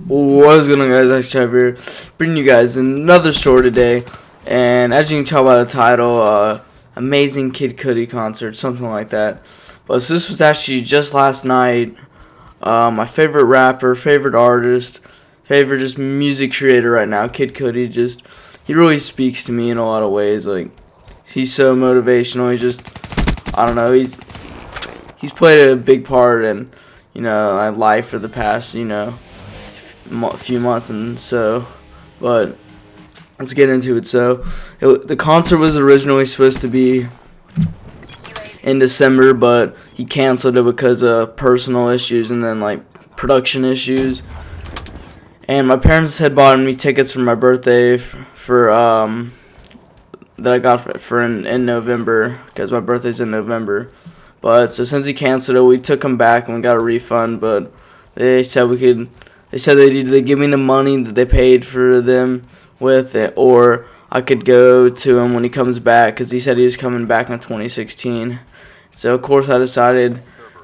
What is going on, guys? Actually, here bringing you guys another story today, and as you can tell by the title, amazing Kid Cudi concert, something like that. But so this was actually just last night. My favorite rapper, favorite artist, favorite just music creator right now, Kid Cudi. He really speaks to me in a lot of ways. Like, he's so motivational. I don't know. He's played a big part in my life for the past few months, and so, but let's get into it. So the concert was originally supposed to be in December, but he canceled it because of personal issues and then like production issues. And my parents had bought me tickets for my birthday that I got for in November, because my birthday's in November. But so since he canceled it, we took them back and we got a refund. But they said they'd give me the money that they paid for them with it, or I could go to him when he comes back, because he said he was coming back in 2016. So of course I decided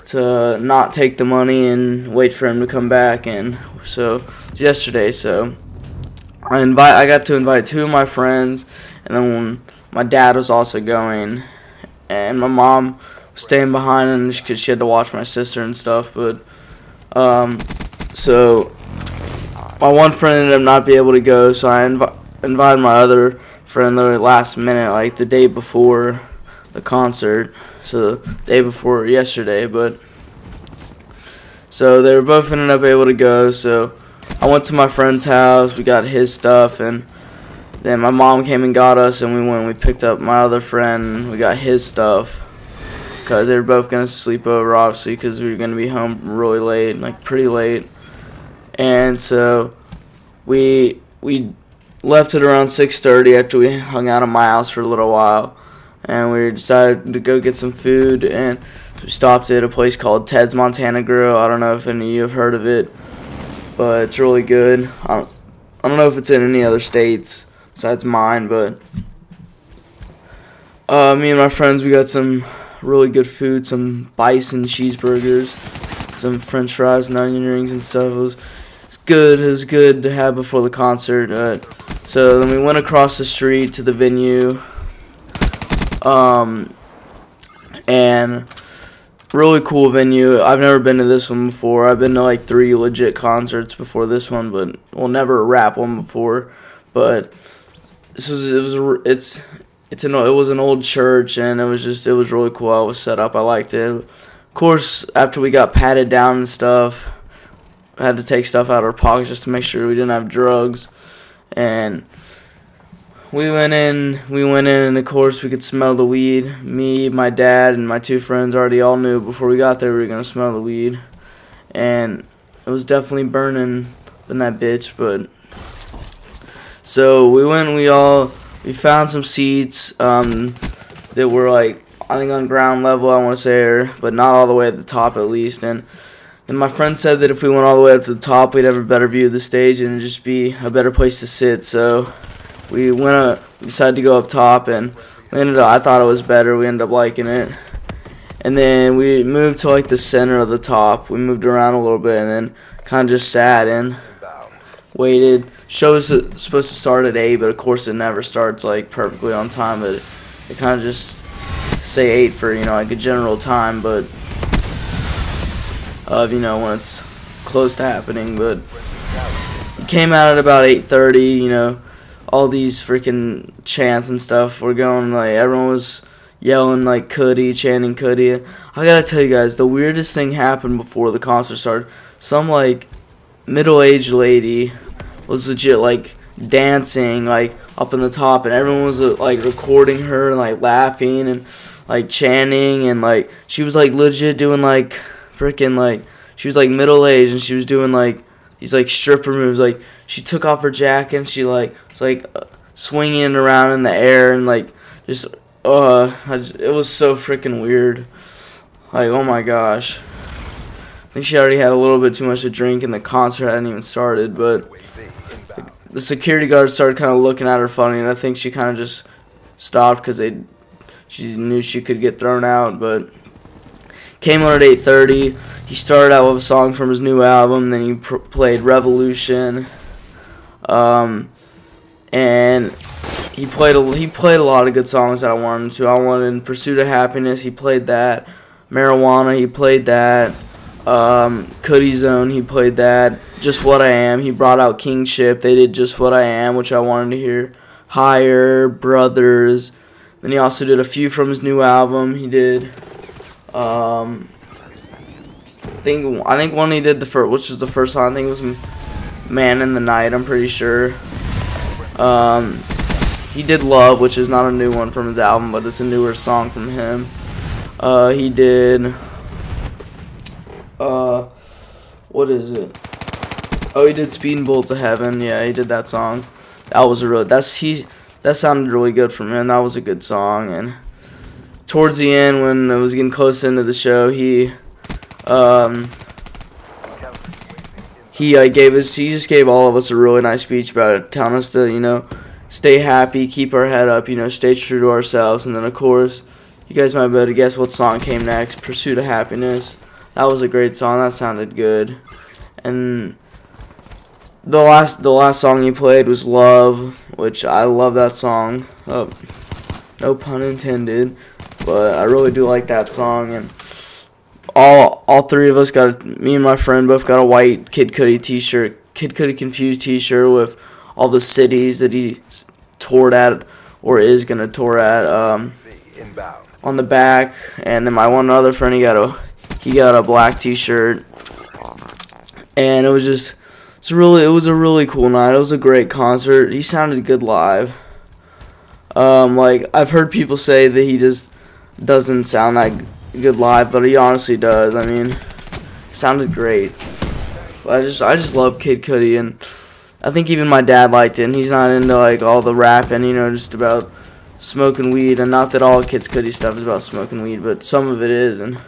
to not take the money and wait for him to come back. And so yesterday, I got to invite two of my friends, and then when my dad was also going, and my mom was staying behind because she had to watch my sister and stuff. But so my one friend ended up not being able to go, so I invited my other friend literally last minute, like the day before the concert, so the day before yesterday. But so they were both ended up able to go, so I went to my friend's house, we got his stuff, and then my mom came and got us, and we picked up my other friend, and we got his stuff, because they were both going to sleep over, obviously, because we were going to be home really late, like pretty late. And so we left at around 6:30 after we hung out at my house for a little while, and we decided to go get some food, and we stopped at a place called Ted's Montana Grill. I don't know if any of you have heard of it, but it's really good. I don't know if it's in any other states besides mine, but me and my friends, we got some really good food, some bison cheeseburgers, some french fries and onion rings and stuff. It was good to have before the concert. So then we went across the street to the venue, and really cool venue. I've never been to this one before. I've been to like 3 legit concerts before this one, but never a rap one before. But it was an old church, and it was really cool how it was set up. I liked it. Of course, after we got patted down and stuff, I had to take stuff out of our pockets just to make sure we didn't have drugs. And we went in, and of course we could smell the weed. Me, my dad, and my 2 friends already all knew before we got there we were gonna smell the weed, and it was definitely burning in that bitch. But so we went, we found some seats that were like, I think on ground level, I want to say, but not all the way at the top at least. And my friend said that if we went all the way up to the top, we'd have a better view of the stage and it'd just be a better place to sit. So we decided to go up top, and I thought it was better. We ended up liking it. And then we moved to like the center of the top. We moved around a little bit and then kind of just sat and waited. Show was supposed to start at 8, but of course it never starts like perfectly on time. But it kind of just say 8 for like a general time, but when it's close to happening. But it came out at about 8:30. All these freaking chants and stuff were going, like everyone was yelling like Cudi, chanting Cudi. I gotta tell you guys, the weirdest thing happened before the concert started. Some like middle-aged lady was legit like dancing like up in the top, and everyone was like recording her and like laughing and like chanting, and like she was like legit doing like freaking like, she was like middle-aged, and she was doing like these like stripper moves. Like she took off her jacket and she like was like swinging around in the air, and like just it was so freaking weird. Like, oh my gosh, I think she already had a little bit too much to drink and the concert hadn't even started. But the security guard started kind of looking at her funny, and I think she kind of just stopped because she knew she could get thrown out. But Came on at 8:30. He started out with a song from his new album. Then he played Revolution. And he played a lot of good songs that I wanted him to. I wanted In Pursuit of Happiness. He played that. Marijuana. He played that. Cudi Zone. He played that. Just What I Am. He brought out Kingship. They did Just What I Am, which I wanted to hear. Higher, Brothers. Then he also did a few from his new album. He did. I think one he did which was the first song. I think it was Man in the Night. I'm pretty sure. He did Love, which is not a new one from his album, but it's a newer song from him. He did. What is it? Oh, he did Speeding Bullet to Heaven. Yeah, he did that song. That was that sounded really good from him. That was a good song. And towards the end, when it was getting close into the show, he just gave all of us a really nice speech about it, telling us to, stay happy, keep our head up, stay true to ourselves. And then, of course, you guys might be able to guess what song came next. Pursuit of Happiness. That was a great song. That sounded good. And the last song he played was Love, which I love that song. Oh, no pun intended, but I really do like that song. And all three of us me and my friend both got a white Kid Cudi t-shirt, Kid Cudi Confused t-shirt with all the cities that he toured at or is gonna tour at on the back. And then my one other friend, he got a black t-shirt, and it was a really cool night. It was a great concert. He sounded good live. Like, I've heard people say that he just doesn't sound that good live, but he honestly does. I mean, it sounded great. But I just love Kid Cudi, and I think even my dad liked it. And he's not into like all the rapping, just about smoking weed. And not that all Kid Cudi stuff is about smoking weed, but some of it is. And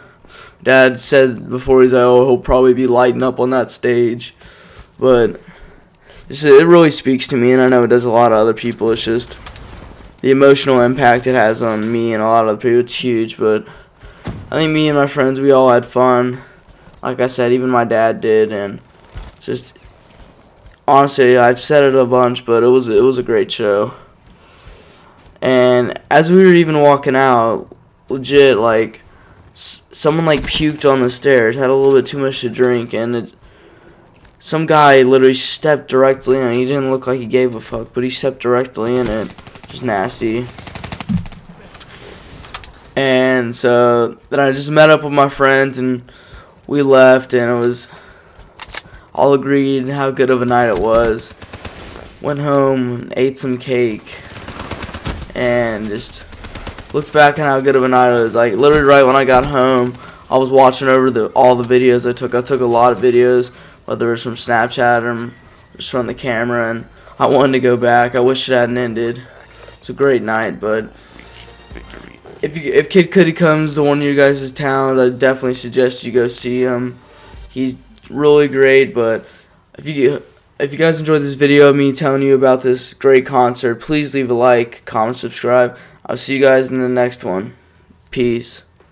Dad said before, he's like, oh, he'll probably be lighting up on that stage. But it really speaks to me, and I know it does a lot of other people. It's just the emotional impact it has on me and a lot of other people. It's huge, but I think me and my friends, we all had fun. Like I said, even my dad did, and just honestly, I've said it a bunch, but it was a great show. And as we were even walking out, legit, like, someone like puked on the stairs, had a little bit too much to drink, and some guy literally stepped directly in. He didn't look like he gave a fuck, but he stepped directly in it. Just nasty. And so then I just met up with my friends, and we left, and it was all agreed how good of a night it was. Went home, ate some cake, and just looked back on how good of a night it was. Like, literally right when I got home, I was watching over all the videos I took. I took a lot of videos, whether it was from Snapchat or just from the camera, and I wanted to go back. I wish it hadn't ended. It's a great night, but if Kid Cudi comes to one of you guys' towns, I definitely suggest you go see him. He's really great. But if you guys enjoyed this video of me telling you about this great concert, please leave a like, comment, subscribe. I'll see you guys in the next one. Peace.